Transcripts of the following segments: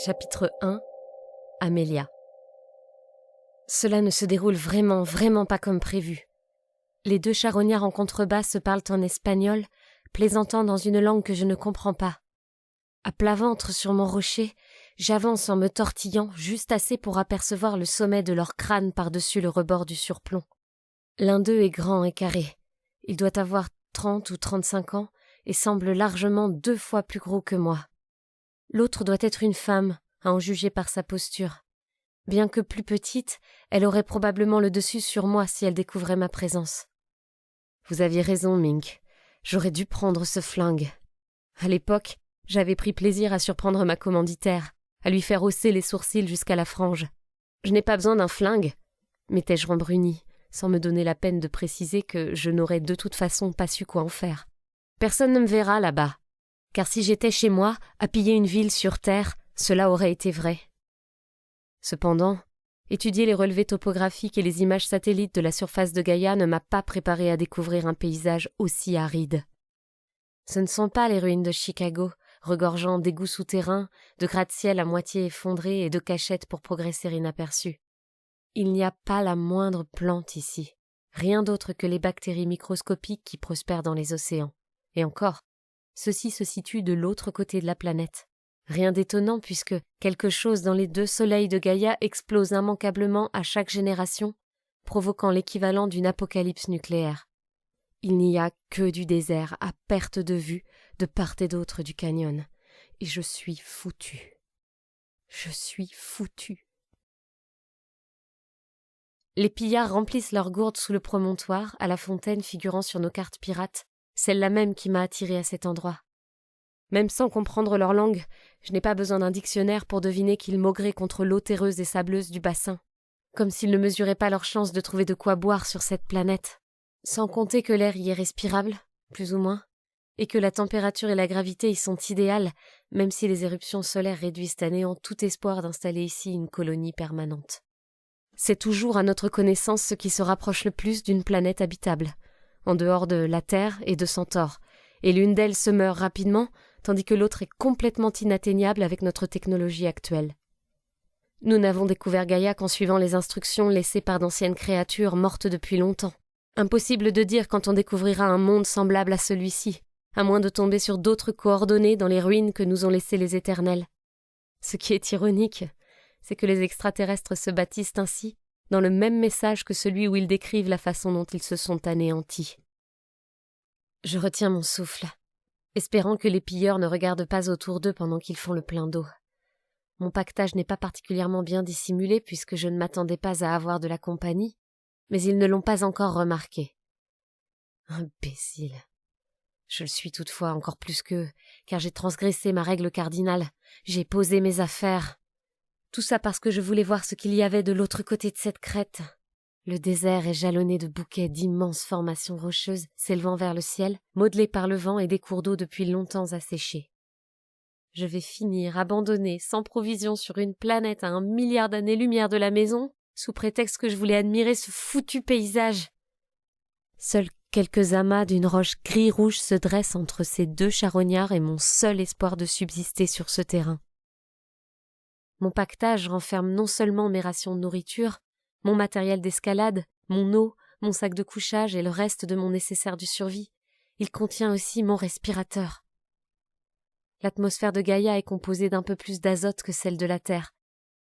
Chapitre 1. Amelia. Cela ne se déroule vraiment pas comme prévu. Les deux charognards en contrebas se parlent en espagnol, plaisantant dans une langue que je ne comprends pas. À plat ventre sur mon rocher, j'avance en me tortillant juste assez pour apercevoir le sommet de leur crâne par-dessus le rebord du surplomb. L'un d'eux est grand et carré. Il doit avoir 30 ou 35 ans et semble largement 2 fois plus gros que moi. L'autre doit être une femme, à en juger par sa posture. Bien que plus petite, elle aurait probablement le dessus sur moi si elle découvrait ma présence. Vous aviez raison, Mink. J'aurais dû prendre ce flingue. À l'époque, j'avais pris plaisir à surprendre ma commanditaire, à lui faire hausser les sourcils jusqu'à la frange. Je n'ai pas besoin d'un flingue, m'étais-je rembruni, sans me donner la peine de préciser que je n'aurais de toute façon pas su quoi en faire. Personne ne me verra là-bas, car si j'étais chez moi, à piller une ville sur terre, cela aurait été vrai. Cependant, étudier les relevés topographiques et les images satellites de la surface de Gaïa ne m'a pas préparé à découvrir un paysage aussi aride. Ce ne sont pas les ruines de Chicago, regorgeant d'égouts souterrains, de gratte-ciel à moitié effondrés et de cachettes pour progresser inaperçus. Il n'y a pas la moindre plante ici, rien d'autre que les bactéries microscopiques qui prospèrent dans les océans. Et encore, ceci se situe de l'autre côté de la planète. Rien d'étonnant puisque quelque chose dans les 2 soleils de Gaïa explose immanquablement à chaque génération, provoquant l'équivalent d'une apocalypse nucléaire. Il n'y a que du désert à perte de vue de part et d'autre du canyon. Et je suis foutu. Je suis foutu. Les pillards remplissent leurs gourdes sous le promontoire, à la fontaine figurant sur nos cartes pirates, celle-là même qui m'a attirée à cet endroit. Même sans comprendre leur langue, je n'ai pas besoin d'un dictionnaire pour deviner qu'ils maugraient contre l'eau terreuse et sableuse du bassin, comme s'ils ne mesuraient pas leur chance de trouver de quoi boire sur cette planète. Sans compter que l'air y est respirable, plus ou moins, et que la température et la gravité y sont idéales, même si les éruptions solaires réduisent à néant tout espoir d'installer ici une colonie permanente. C'est toujours à notre connaissance ce qui se rapproche le plus d'une planète habitable, en dehors de la Terre et de Centaure, et l'une d'elles se meurt rapidement, tandis que l'autre est complètement inatteignable avec notre technologie actuelle. Nous n'avons découvert Gaïa qu'en suivant les instructions laissées par d'anciennes créatures mortes depuis longtemps. Impossible de dire quand on découvrira un monde semblable à celui-ci, à moins de tomber sur d'autres coordonnées dans les ruines que nous ont laissées les Éternels. Ce qui est ironique, c'est que les extraterrestres se baptisent ainsi, dans le même message que celui où ils décrivent la façon dont ils se sont anéantis. Je retiens mon souffle, espérant que les pilleurs ne regardent pas autour d'eux pendant qu'ils font le plein d'eau. Mon pactage n'est pas particulièrement bien dissimulé puisque je ne m'attendais pas à avoir de la compagnie, mais ils ne l'ont pas encore remarqué. Imbécile. Je le suis toutefois encore plus qu'eux, car j'ai transgressé ma règle cardinale, j'ai posé mes affaires. Tout ça parce que je voulais voir ce qu'il y avait de l'autre côté de cette crête. Le désert est jalonné de bouquets d'immenses formations rocheuses s'élevant vers le ciel, modelées par le vent et des cours d'eau depuis longtemps asséchés. Je vais finir abandonnée, sans provision sur une planète à 1 milliard d'années-lumière de la maison, sous prétexte que je voulais admirer ce foutu paysage. Seuls quelques amas d'une roche gris-rouge se dressent entre ces 2 charognards et mon seul espoir de subsister sur ce terrain. Mon pactage renferme non seulement mes rations de nourriture, mon matériel d'escalade, mon eau, mon sac de couchage et le reste de mon nécessaire de survie. Il contient aussi mon respirateur. L'atmosphère de Gaïa est composée d'un peu plus d'azote que celle de la Terre.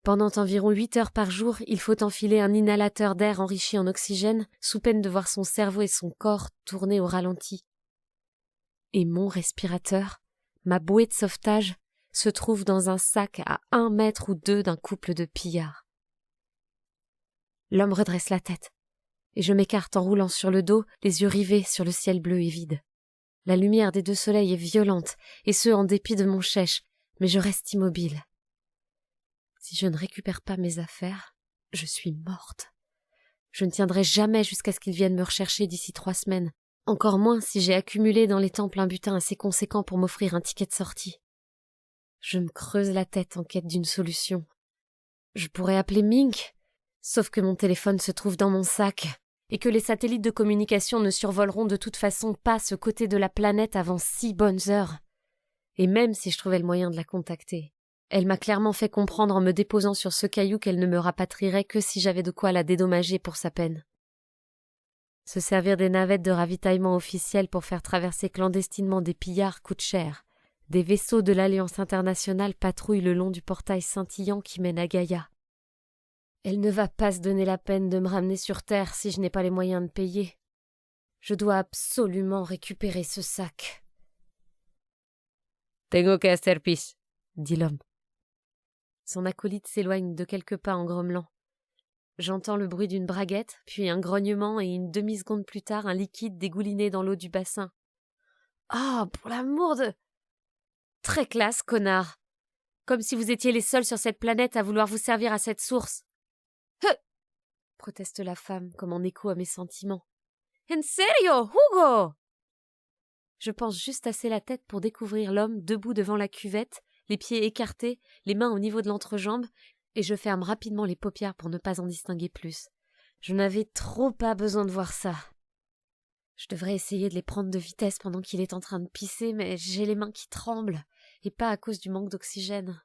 Pendant environ 8 heures par jour, il faut enfiler un inhalateur d'air enrichi en oxygène, sous peine de voir son cerveau et son corps tourner au ralenti. Et mon respirateur, ma bouée de sauvetage, se trouve dans un sac à 1 mètre ou 2 d'un couple de pillards. L'homme redresse la tête, et je m'écarte en roulant sur le dos, les yeux rivés sur le ciel bleu et vide. La lumière des 2 soleils est violente, et ce en dépit de mon chèche, mais je reste immobile. Si je ne récupère pas mes affaires, je suis morte. Je ne tiendrai jamais jusqu'à ce qu'ils viennent me rechercher d'ici 3 semaines, encore moins si j'ai accumulé dans les temples un butin assez conséquent pour m'offrir un ticket de sortie. Je me creuse la tête en quête d'une solution. Je pourrais appeler Mink, sauf que mon téléphone se trouve dans mon sac, et que les satellites de communication ne survoleront de toute façon pas ce côté de la planète avant 6 bonnes heures. Et même si je trouvais le moyen de la contacter, Elle m'a clairement fait comprendre en me déposant sur ce caillou qu'elle ne me rapatrierait que si j'avais de quoi la dédommager pour sa peine. Se servir des navettes de ravitaillement officielles pour faire traverser clandestinement des pillards coûte cher. Des vaisseaux de l'Alliance internationale patrouillent le long du portail scintillant qui mène à Gaïa. Elle ne va pas se donner la peine de me ramener sur Terre si je n'ai pas les moyens de payer. Je dois absolument récupérer ce sac. « Tengo que hacer pis », dit l'homme. Son acolyte s'éloigne de quelques pas en grommelant. J'entends le bruit d'une braguette, puis un grognement et une demi-seconde plus tard un liquide dégouliné dans l'eau du bassin. « Ah, pour l'amour de… » « Très classe, connard. Comme si vous étiez les seuls sur cette planète à vouloir vous servir à cette source. »« proteste la femme, comme en écho à mes sentiments. « En serio, Hugo ?» Je pense juste assez la tête pour découvrir l'homme debout devant la cuvette, les pieds écartés, les mains au niveau de l'entrejambe, et je ferme rapidement les paupières pour ne pas en distinguer plus. Je n'avais trop pas besoin de voir ça. Je devrais essayer de les prendre de vitesse pendant qu'il est en train de pisser, mais j'ai les mains qui tremblent, et pas à cause du manque d'oxygène.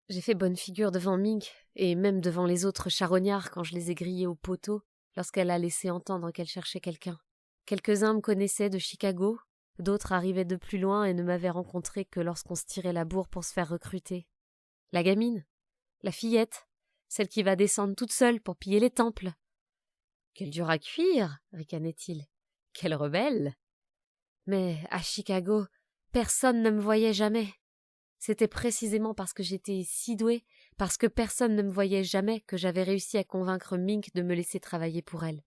J'ai fait bonne figure devant Mink, et même devant les autres charognards quand je les ai grillés au poteau, lorsqu'elle a laissé entendre qu'elle cherchait quelqu'un. Quelques-uns me connaissaient de Chicago, d'autres arrivaient de plus loin et ne m'avaient rencontré que lorsqu'on se tirait la bourre pour se faire recruter. La gamine, la fillette, celle qui va descendre toute seule pour piller les temples. « Quelle dure à cuire !» ricanait-il. « Quelle rebelle !» Mais à Chicago, personne ne me voyait jamais. C'était précisément parce que j'étais si douée, parce que personne ne me voyait jamais, que j'avais réussi à convaincre Mink de me laisser travailler pour elle.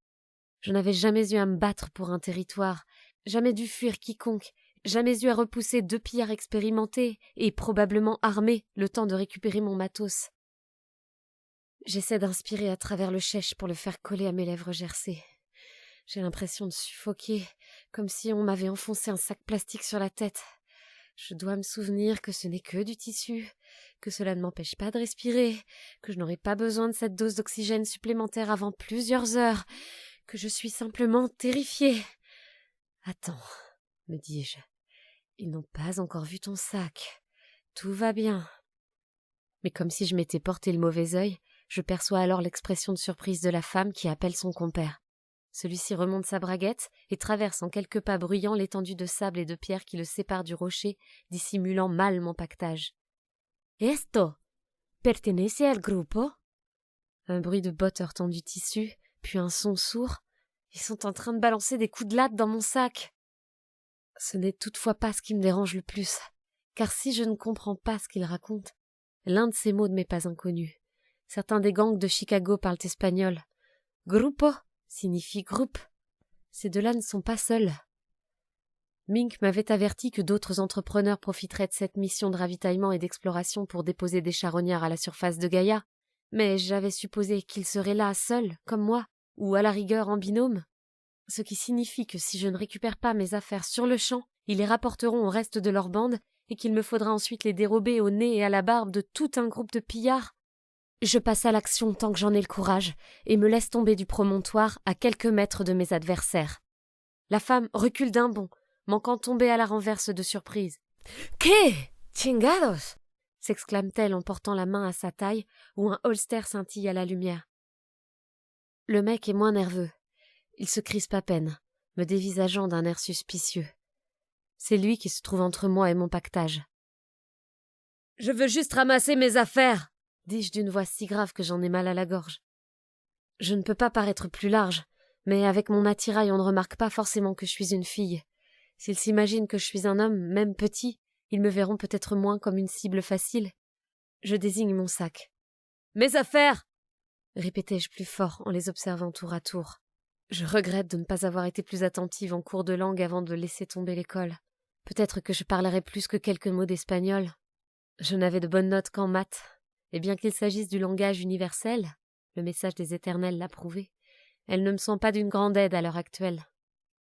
Je n'avais jamais eu à me battre pour un territoire, jamais dû fuir quiconque, jamais eu à repousser 2 pillards expérimentés et probablement armés le temps de récupérer mon matos. J'essaie d'inspirer à travers le chèche pour le faire coller à mes lèvres gercées. J'ai l'impression de suffoquer, comme si on m'avait enfoncé un sac plastique sur la tête. Je dois me souvenir que ce n'est que du tissu, que cela ne m'empêche pas de respirer, que je n'aurai pas besoin de cette dose d'oxygène supplémentaire avant plusieurs heures, que je suis simplement terrifiée. « Attends, » me dis-je, « ils n'ont pas encore vu ton sac. Tout va bien. » Mais comme si je m'étais porté le mauvais œil, je perçois alors l'expression de surprise de la femme qui appelle son compère. Celui-ci remonte sa braguette et traverse en quelques pas bruyants l'étendue de sable et de pierre qui le sépare du rocher, dissimulant mal mon pactage. « Esto pertenece al grupo ?» Un bruit de bottes heurtant du tissu, puis un son sourd. Ils sont en train de balancer des coups de latte dans mon sac. Ce n'est toutefois pas ce qui me dérange le plus, car si je ne comprends pas ce qu'ils racontent, l'un de ces mots ne m'est pas inconnu. Certains des gangs de Chicago parlent espagnol. Grupo signifie groupe. Ces deux-là ne sont pas seuls. Mink m'avait averti que d'autres entrepreneurs profiteraient de cette mission de ravitaillement et d'exploration pour déposer des charognards à la surface de Gaïa, mais j'avais supposé qu'ils seraient là seuls, comme moi, ou à la rigueur en binôme. Ce qui signifie que si je ne récupère pas mes affaires sur le champ, ils les rapporteront au reste de leur bande et qu'il me faudra ensuite les dérober au nez et à la barbe de tout un groupe de pillards. Je passe à l'action tant que j'en ai le courage et me laisse tomber du promontoire à quelques mètres de mes adversaires. La femme recule d'un bond, manquant de tomber à la renverse de surprise. « Que chingados !» s'exclame-t-elle en portant la main à sa taille où un holster scintille à la lumière. Le mec est moins nerveux. Il se crispe à peine, me dévisageant d'un air suspicieux. C'est lui qui se trouve entre moi et mon pactage. « Je veux juste ramasser mes affaires !» dis-je d'une voix si grave que j'en ai mal à la gorge. Je ne peux pas paraître plus large, mais avec mon attirail on ne remarque pas forcément que je suis une fille. S'ils s'imaginent que je suis un homme, même petit, ils me verront peut-être moins comme une cible facile. Je désigne mon sac. « Mes affaires !» répétai-je plus fort en les observant tour à tour. Je regrette de ne pas avoir été plus attentive en cours de langue avant de laisser tomber l'école. Peut-être que je parlerais plus que quelques mots d'espagnol. Je n'avais de bonnes notes qu'en maths, et bien qu'il s'agisse du langage universel, le message des éternels l'a prouvé, elles ne me sont pas d'une grande aide à l'heure actuelle.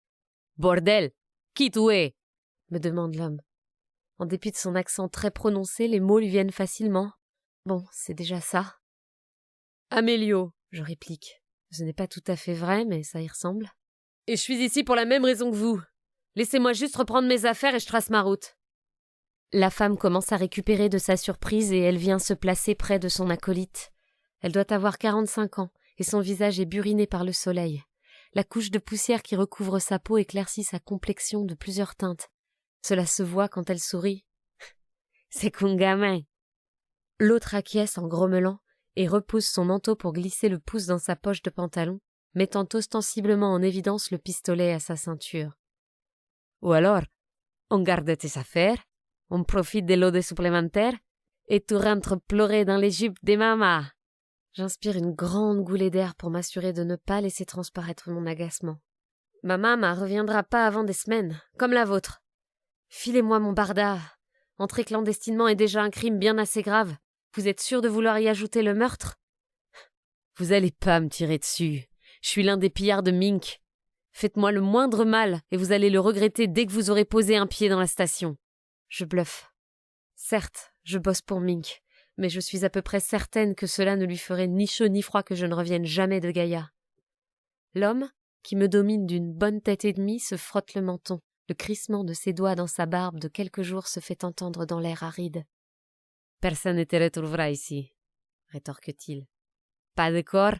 « Bordel, qui tu es ?» me demande l'homme. En dépit de son accent très prononcé, les mots lui viennent facilement. Bon, c'est déjà ça. « Amélio, » je réplique. Ce n'est pas tout à fait vrai, mais ça y ressemble. « Et je suis ici pour la même raison que vous. Laissez-moi juste reprendre mes affaires et je trace ma route. » La femme commence à récupérer de sa surprise et elle vient se placer près de son acolyte. Elle doit avoir 45 ans et son visage est buriné par le soleil. La couche de poussière qui recouvre sa peau éclaircit sa complexion de plusieurs teintes. Cela se voit quand elle sourit. « C'est qu'un gamin !» L'autre acquiesce en grommelant et repousse son manteau pour glisser le pouce dans sa poche de pantalon, mettant ostensiblement en évidence le pistolet à sa ceinture. « Ou alors, on garde tes affaires, on profite de l'eau supplémentaire et tu rentres pleurer dans les jupes des mamas. » J'inspire une grande goulée d'air pour m'assurer de ne pas laisser transparaître mon agacement. « Ma maman reviendra pas avant des semaines, comme la vôtre. Filez-moi mon barda. Entrer clandestinement est déjà un crime bien assez grave. Vous êtes sûr de vouloir y ajouter le meurtre ? Vous allez pas me tirer dessus. Je suis l'un des pillards de Mink. Faites-moi le moindre mal et vous allez le regretter dès que vous aurez posé un pied dans la station. » Je bluffe. Certes, je bosse pour Mink, mais je suis à peu près certaine que cela ne lui ferait ni chaud ni froid que je ne revienne jamais de Gaïa. L'homme, qui me domine d'une bonne tête et demie, se frotte le menton. Le crissement de ses doigts dans sa barbe de quelques jours se fait entendre dans l'air aride. « Personne ne te retrouvera ici, » rétorque-t-il. « Pas de corps,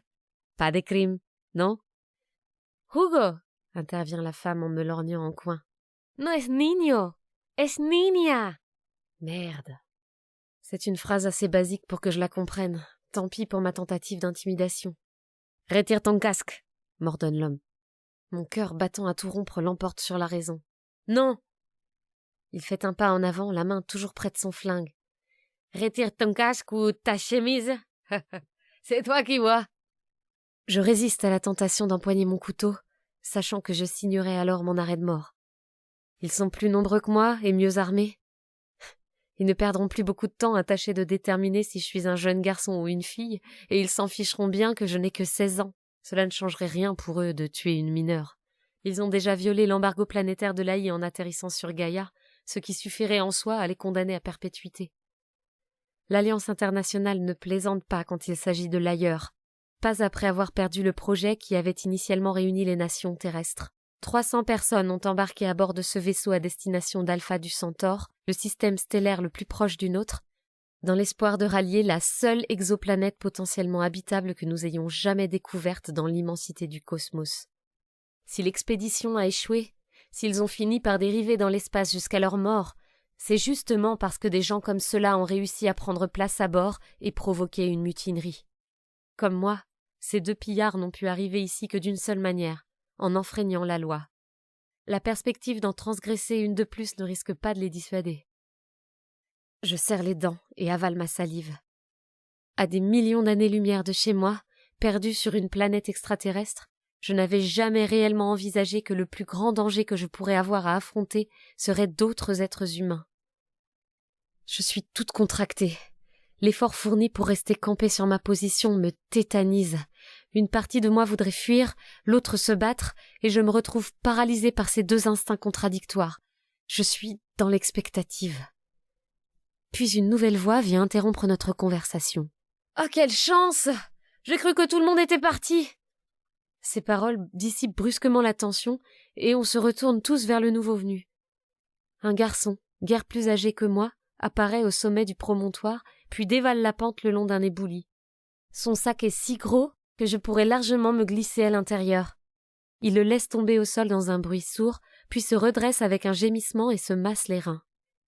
pas de crime, non ?»« Hugo !» intervient la femme en me lorgnant en coin. « No es niño, es niña !» Merde. C'est une phrase assez basique pour que je la comprenne. Tant pis pour ma tentative d'intimidation. « Retire ton casque !» m'ordonne l'homme. Mon cœur battant à tout rompre l'emporte sur la raison. « Non !» Il fait un pas en avant, la main toujours près de son flingue. « Retire ton casque ou ta chemise. C'est toi qui vois. » Je résiste à la tentation d'empoigner mon couteau, sachant que je signerai alors mon arrêt de mort. Ils sont plus nombreux que moi et mieux armés. Ils ne perdront plus beaucoup de temps à tâcher de déterminer si je suis un jeune garçon ou une fille, et ils s'en ficheront bien que je n'ai que 16 ans. Cela ne changerait rien pour eux de tuer une mineure. Ils ont déjà violé l'embargo planétaire de l'AI en atterrissant sur Gaïa, ce qui suffirait en soi à les condamner à perpétuité. L'Alliance internationale ne plaisante pas quand il s'agit de l'ailleurs, pas après avoir perdu le projet qui avait initialement réuni les nations terrestres. 300 personnes ont embarqué à bord de ce vaisseau à destination d'Alpha du Centaure, le système stellaire le plus proche du nôtre, dans l'espoir de rallier la seule exoplanète potentiellement habitable que nous ayons jamais découverte dans l'immensité du cosmos. Si l'expédition a échoué, s'ils ont fini par dériver dans l'espace jusqu'à leur mort, c'est justement parce que des gens comme ceux-là ont réussi à prendre place à bord et provoquer une mutinerie. Comme moi, ces 2 pillards n'ont pu arriver ici que d'une seule manière, en enfreignant la loi. La perspective d'en transgresser une de plus ne risque pas de les dissuader. Je serre les dents et avale ma salive. À des millions d'années-lumière de chez moi, perdu sur une planète extraterrestre, je n'avais jamais réellement envisagé que le plus grand danger que je pourrais avoir à affronter serait d'autres êtres humains. Je suis toute contractée. L'effort fourni pour rester campé sur ma position me tétanise. Une partie de moi voudrait fuir, l'autre se battre, et je me retrouve paralysée par ces 2 instincts contradictoires. Je suis dans l'expectative. Puis une nouvelle voix vient interrompre notre conversation. « Ah, quelle chance! J'ai cru que tout le monde était parti !» Ces paroles dissipent brusquement la tension, et on se retourne tous vers le nouveau venu. Un garçon, guère plus âgé que moi, apparaît au sommet du promontoire, puis dévale la pente le long d'un ébouli. Son sac est si gros que je pourrais largement me glisser à l'intérieur. Il le laisse tomber au sol dans un bruit sourd, puis se redresse avec un gémissement et se masse les reins.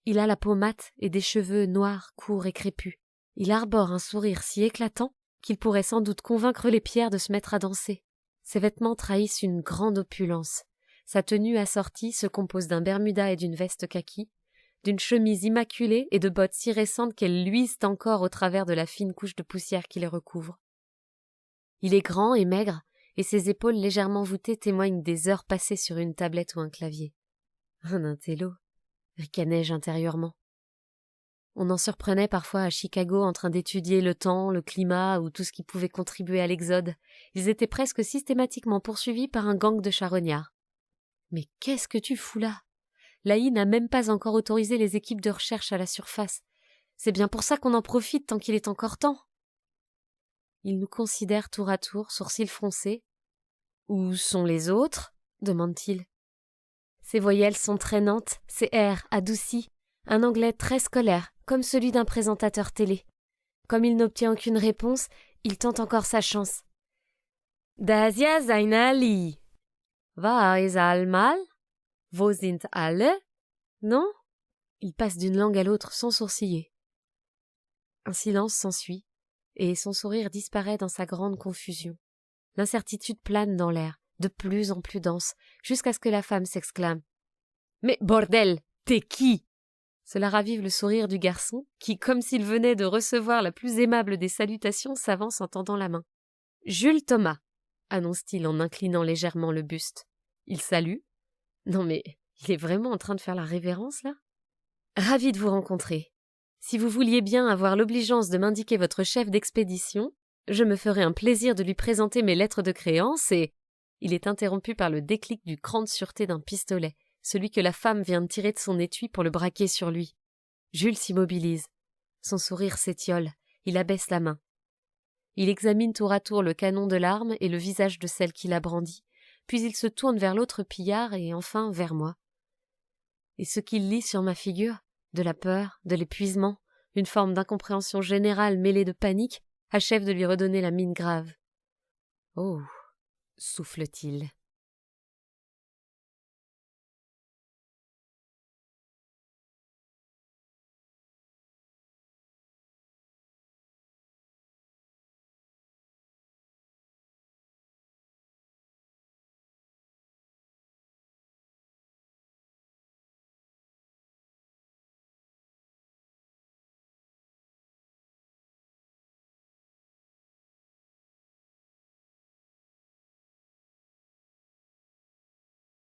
Il a la peau mate et des cheveux noirs, courts et crépus. Il arbore un sourire si éclatant qu'il pourrait sans doute convaincre les pierres de se mettre à danser. Ses vêtements trahissent une grande opulence. Sa tenue assortie se compose d'un bermuda et d'une veste kaki, d'une chemise immaculée et de bottes si récentes qu'elles luisent encore au travers de la fine couche de poussière qui les recouvre. Il est grand et maigre, et ses épaules légèrement voûtées témoignent des heures passées sur une tablette ou un clavier. Un intello, ricanai-je intérieurement. On en surprenait parfois à Chicago en train d'étudier le temps, le climat ou tout ce qui pouvait contribuer à l'exode. Ils étaient presque systématiquement poursuivis par un gang de charognards. Mais qu'est-ce que tu fous là ? L'AI n'a même pas encore autorisé les équipes de recherche à la surface. C'est bien pour ça qu'on en profite tant qu'il est encore temps. Ils nous considèrent tour à tour, sourcils froncés. « Où sont les autres ?» demande-t-il. Ses voyelles sont traînantes, ses airs adoucis. un anglais très scolaire, comme celui d'un présentateur télé. Comme il n'obtient aucune réponse, il tente encore sa chance. Dasia sein Ali. War is allmal? Wo sind alle? Non? Il passe d'une langue à l'autre sans sourciller. Un silence s'ensuit, et son sourire disparaît dans sa grande confusion. L'incertitude plane dans l'air, de plus en plus dense, jusqu'à ce que la femme s'exclame. « Mais bordel, t'es qui ?» Cela ravive le sourire du garçon, qui, comme s'il venait de recevoir la plus aimable des salutations, s'avance en tendant la main. « Jules Thomas », annonce-t-il en inclinant légèrement le buste. Il salue. Non mais, il est vraiment en train de faire la révérence, là ? Ravi de vous rencontrer. Si vous vouliez bien avoir l'obligeance de m'indiquer votre chef d'expédition, je me ferai un plaisir de lui présenter mes lettres de créance et... Il est interrompu par le déclic du cran de sûreté d'un pistolet, celui que la femme vient de tirer de son étui pour le braquer sur lui. Jules s'immobilise. Son sourire s'étiole. Il abaisse la main. Il examine tour à tour le canon de l'arme et le visage de celle qui l'a brandi, puis il se tourne vers l'autre pillard et enfin vers moi. Et ce qu'il lit sur ma figure, de la peur, de l'épuisement, une forme d'incompréhension générale mêlée de panique, achève de lui redonner la mine grave. « Oh » souffle-t-il.